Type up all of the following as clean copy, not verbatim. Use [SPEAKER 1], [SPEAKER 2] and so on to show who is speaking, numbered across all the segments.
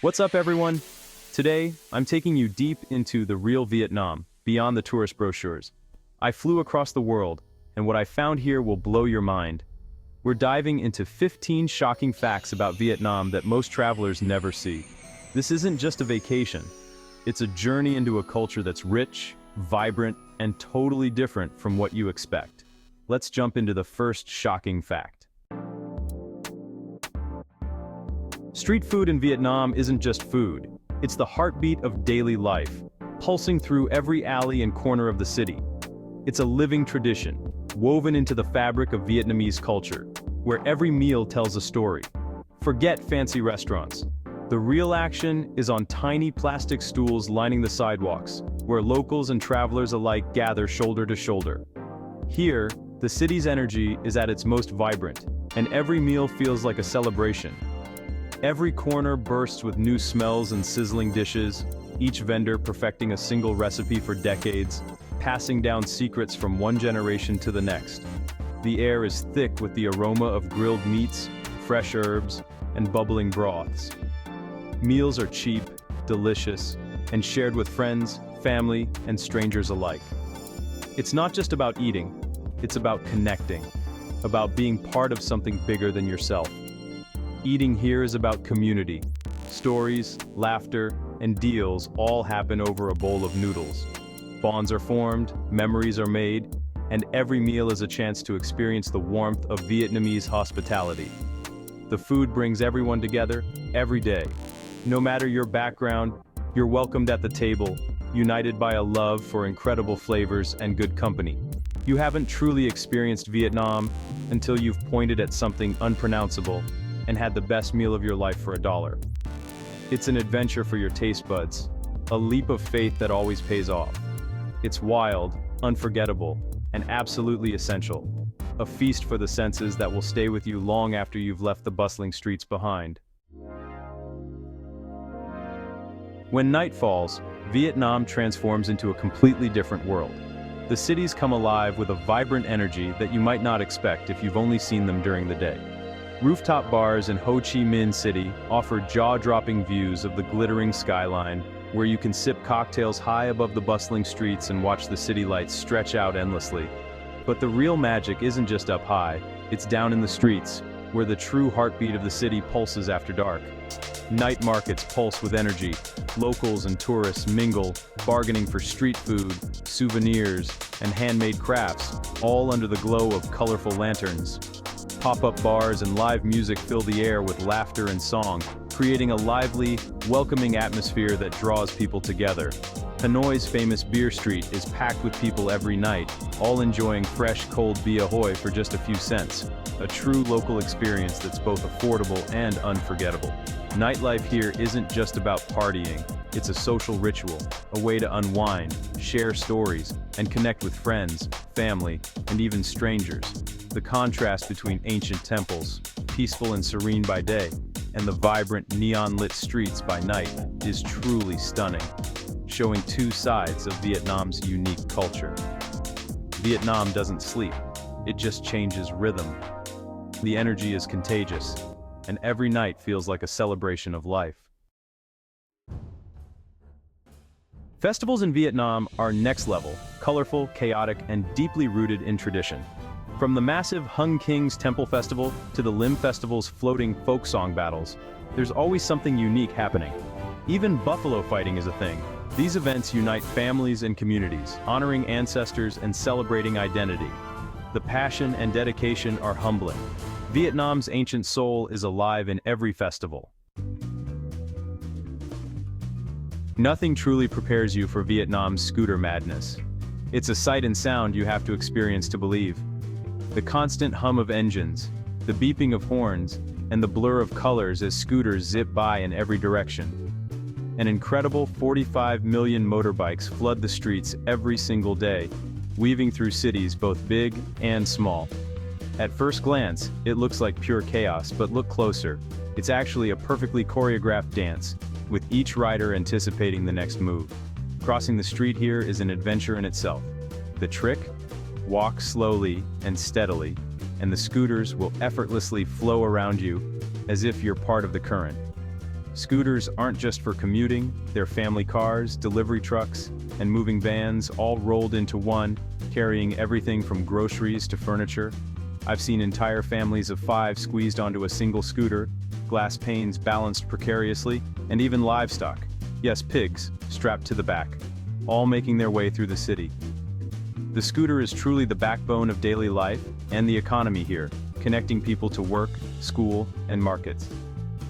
[SPEAKER 1] What's up, everyone? Today, I'm taking you deep into the real Vietnam, beyond the tourist brochures. I flew across the world, and what I found here will blow your mind. We're diving into 15 shocking facts about Vietnam that most travelers never see. This isn't just a vacation. It's a journey into a culture that's rich, vibrant, and totally different from what you expect. Let's jump into the first shocking fact. Street food in Vietnam isn't just food. It's the heartbeat of daily life, pulsing through every alley and corner of the city. It's a living tradition, woven into the fabric of Vietnamese culture, where every meal tells a story. Forget fancy restaurants. The real action is on tiny plastic stools lining the sidewalks, where locals and travelers alike gather shoulder to shoulder. Here, the city's energy is at its most vibrant, and every meal feels like a celebration. Every corner bursts with new smells and sizzling dishes, each vendor perfecting a single recipe for decades, passing down secrets from one generation to the next. The air is thick with the aroma of grilled meats, fresh herbs, and bubbling broths. Meals are cheap, delicious, and shared with friends, family, and strangers alike. It's not just about eating, it's about connecting, about being part of something bigger than yourself. Eating here is about community. Stories, laughter, and deals all happen over a bowl of noodles. Bonds are formed, memories are made, and every meal is a chance to experience the warmth of Vietnamese hospitality. The food brings everyone together, every day. No matter your background, you're welcomed at the table, united by a love for incredible flavors and good company. You haven't truly experienced Vietnam until you've pointed at something unpronounceable and had the best meal of your life for $1. It's an adventure for your taste buds, a leap of faith that always pays off. It's wild, unforgettable, and absolutely essential. A feast for the senses that will stay with you long after you've left the bustling streets behind. When night falls, Vietnam transforms into a completely different world. The cities come alive with a vibrant energy that you might not expect if you've only seen them during the day. Rooftop bars in Ho Chi Minh City offer jaw-dropping views of the glittering skyline, where you can sip cocktails high above the bustling streets and watch the city lights stretch out endlessly. But the real magic isn't just up high, it's down in the streets, where the true heartbeat of the city pulses after dark. Night markets pulse with energy, locals and tourists mingle, bargaining for street food, souvenirs, and handmade crafts, all under the glow of colorful lanterns. Pop-up bars and live music fill the air with laughter and song, creating a lively, welcoming atmosphere that draws people together. Hanoi's famous beer street is packed with people every night, all enjoying fresh, cold bia hoi for just a few cents. A true local experience that's both affordable and unforgettable. Nightlife here isn't just about partying, it's a social ritual, a way to unwind, share stories, and connect with friends, family, and even strangers. The contrast between ancient temples, peaceful and serene by day, and the vibrant neon-lit streets by night is truly stunning, showing two sides of Vietnam's unique culture. Vietnam doesn't sleep, it just changes rhythm. The energy is contagious, and every night feels like a celebration of life. Festivals in Vietnam are next level, colorful, chaotic, and deeply rooted in tradition. From the massive Hung King's Temple Festival to the Lim Festival's floating folk song battles, there's always something unique happening. Even buffalo fighting is a thing. These events unite families and communities, honoring ancestors and celebrating identity. The passion and dedication are humbling. Vietnam's ancient soul is alive in every festival. Nothing truly prepares you for Vietnam's scooter madness. It's a sight and sound you have to experience to believe. The constant hum of engines, the beeping of horns, and the blur of colors as scooters zip by in every direction. An incredible 45 million motorbikes flood the streets every single day, weaving through cities both big and small. At first glance, it looks like pure chaos, but look closer. It's actually a perfectly choreographed dance, with each rider anticipating the next move. Crossing the street here is an adventure in itself. The trick? Walk slowly and steadily, and the scooters will effortlessly flow around you as if you're part of the current. Scooters aren't just for commuting, they're family cars, delivery trucks, and moving vans all rolled into one, carrying everything from groceries to furniture. I've seen entire families of 5 squeezed onto a single scooter, glass panes balanced precariously, and even livestock, yes, pigs, strapped to the back, all making their way through the city. The scooter is truly the backbone of daily life and the economy here, connecting people to work, school, and markets.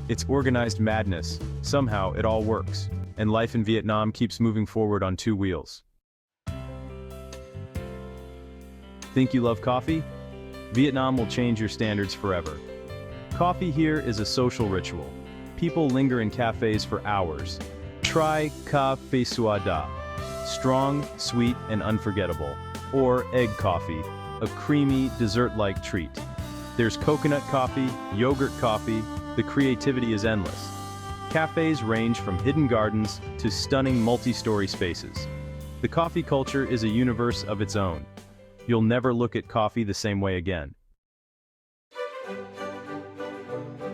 [SPEAKER 1] It's organized madness, somehow it all works, and life in Vietnam keeps moving forward on 2 wheels. Think you love coffee? Vietnam will change your standards forever. Coffee here is a social ritual. People linger in cafes for hours. Try Cà phê Sua Da, strong, sweet, and unforgettable. Or egg coffee, a creamy, dessert-like treat. There's coconut coffee, yogurt coffee, the creativity is endless. Cafes range from hidden gardens to stunning multi-story spaces. The coffee culture is a universe of its own. You'll never look at coffee the same way again.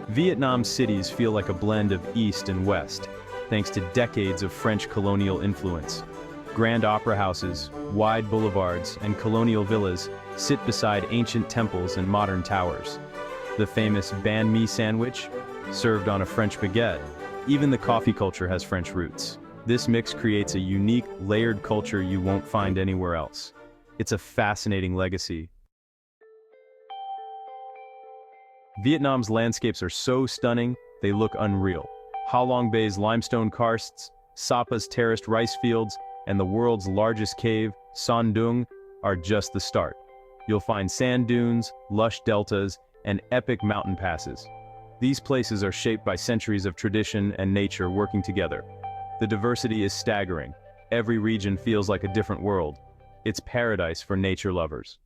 [SPEAKER 1] Vietnam's cities feel like a blend of East and West, thanks to decades of French colonial influence. Grand opera houses, wide boulevards, and colonial villas sit beside ancient temples and modern towers. The famous banh mi sandwich, served on a French baguette. Even the coffee culture has French roots. This mix creates a unique, layered culture you won't find anywhere else. It's a fascinating legacy. Vietnam's landscapes are so stunning, they look unreal. Ha Long Bay's limestone karsts, Sapa's terraced rice fields, and the world's largest cave, Son Doong, are just the start. You'll find sand dunes, lush deltas, and epic mountain passes. These places are shaped by centuries of tradition and nature working together. The diversity is staggering. Every region feels like a different world. It's paradise for nature lovers.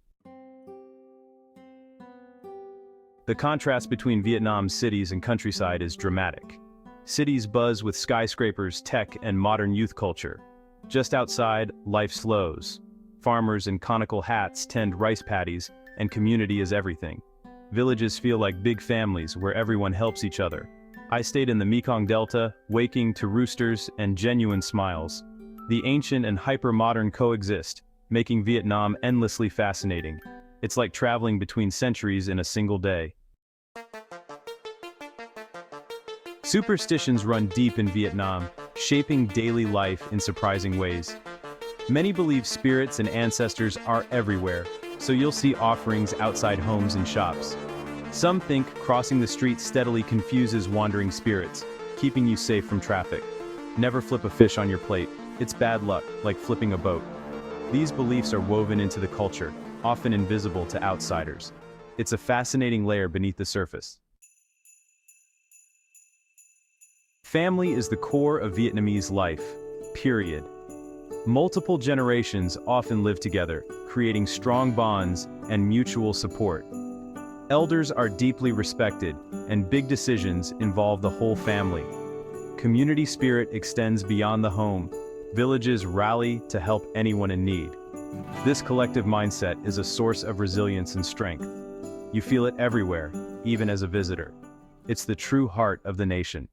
[SPEAKER 1] The contrast between Vietnam's cities and countryside is dramatic. Cities buzz with skyscrapers, tech, and modern youth culture. Just outside, life slows. Farmers in conical hats tend rice paddies, and community is everything. Villages feel like big families where everyone helps each other. I stayed in the Mekong Delta, waking to roosters and genuine smiles. The ancient and hyper-modern coexist, making Vietnam endlessly fascinating. It's like traveling between centuries in a single day. Superstitions run deep in Vietnam, shaping daily life in surprising ways. Many believe spirits and ancestors are everywhere, so you'll see offerings outside homes and shops. Some think crossing the street steadily confuses wandering spirits, keeping you safe from traffic. Never flip a fish on your plate. It's bad luck, like flipping a boat. These beliefs are woven into the culture, often invisible to outsiders. It's a fascinating layer beneath the surface. Family is the core of Vietnamese life, period. Multiple generations often live together, creating strong bonds and mutual support. Elders are deeply respected, and big decisions involve the whole family. Community spirit extends beyond the home. Villages rally to help anyone in need. This collective mindset is a source of resilience and strength. You feel it everywhere, even as a visitor. It's the true heart of the nation.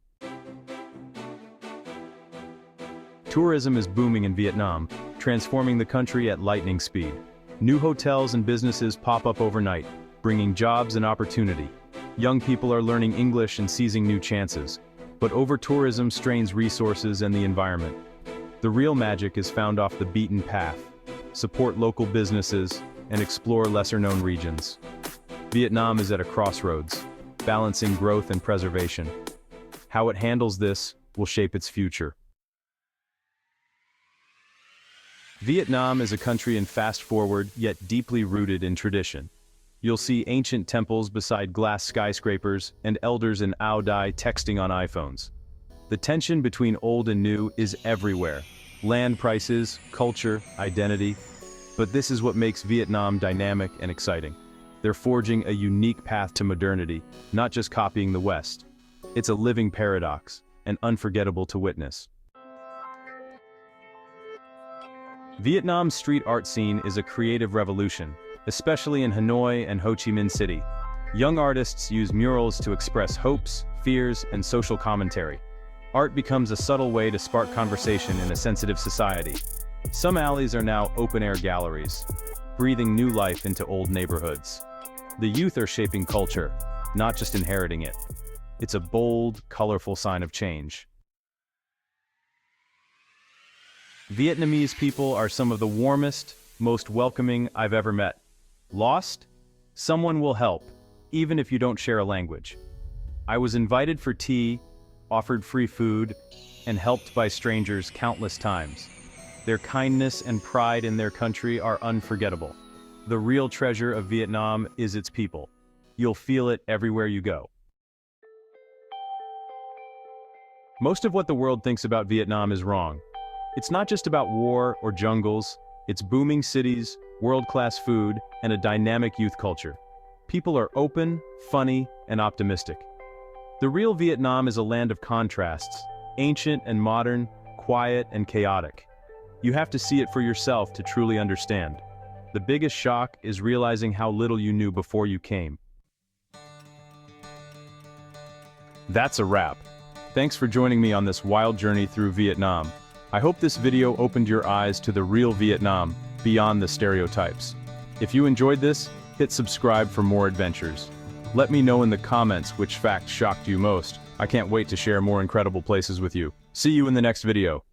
[SPEAKER 1] Tourism is booming in Vietnam, transforming the country at lightning speed. New hotels and businesses pop up overnight, bringing jobs and opportunity. Young people are learning English and seizing new chances. But over-tourism strains resources and the environment. The real magic is found off the beaten path. Support local businesses and explore lesser-known regions. Vietnam is at a crossroads, balancing growth and preservation. How it handles this will shape its future. Vietnam is a country in fast-forward, yet deeply rooted in tradition. You'll see ancient temples beside glass skyscrapers and elders in Ao Dai texting on iPhones. The tension between old and new is everywhere. Land prices, culture, identity. But this is what makes Vietnam dynamic and exciting. They're forging a unique path to modernity, not just copying the West. It's a living paradox, and unforgettable to witness. Vietnam's street art scene is a creative revolution, especially in Hanoi and Ho Chi Minh City. Young artists use murals to express hopes, fears, and social commentary. Art becomes a subtle way to spark conversation in a sensitive society. Some alleys are now open-air galleries, breathing new life into old neighborhoods. The youth are shaping culture, not just inheriting it. It's a bold, colorful sign of change. Vietnamese people are some of the warmest, most welcoming I've ever met. Lost? Someone will help, even if you don't share a language. I was invited for tea, offered free food, and helped by strangers countless times. Their kindness and pride in their country are unforgettable. The real treasure of Vietnam is its people. You'll feel it everywhere you go. Most of what the world thinks about Vietnam is wrong. It's not just about war or jungles, it's booming cities, world-class food, and a dynamic youth culture. People are open, funny, and optimistic. The real Vietnam is a land of contrasts, ancient and modern, quiet and chaotic. You have to see it for yourself to truly understand. The biggest shock is realizing how little you knew before you came. That's a wrap. Thanks for joining me on this wild journey through Vietnam. I hope this video opened your eyes to the real Vietnam, beyond the stereotypes. If you enjoyed this, hit subscribe for more adventures. Let me know in the comments which fact shocked you most. I can't wait to share more incredible places with you. See you in the next video.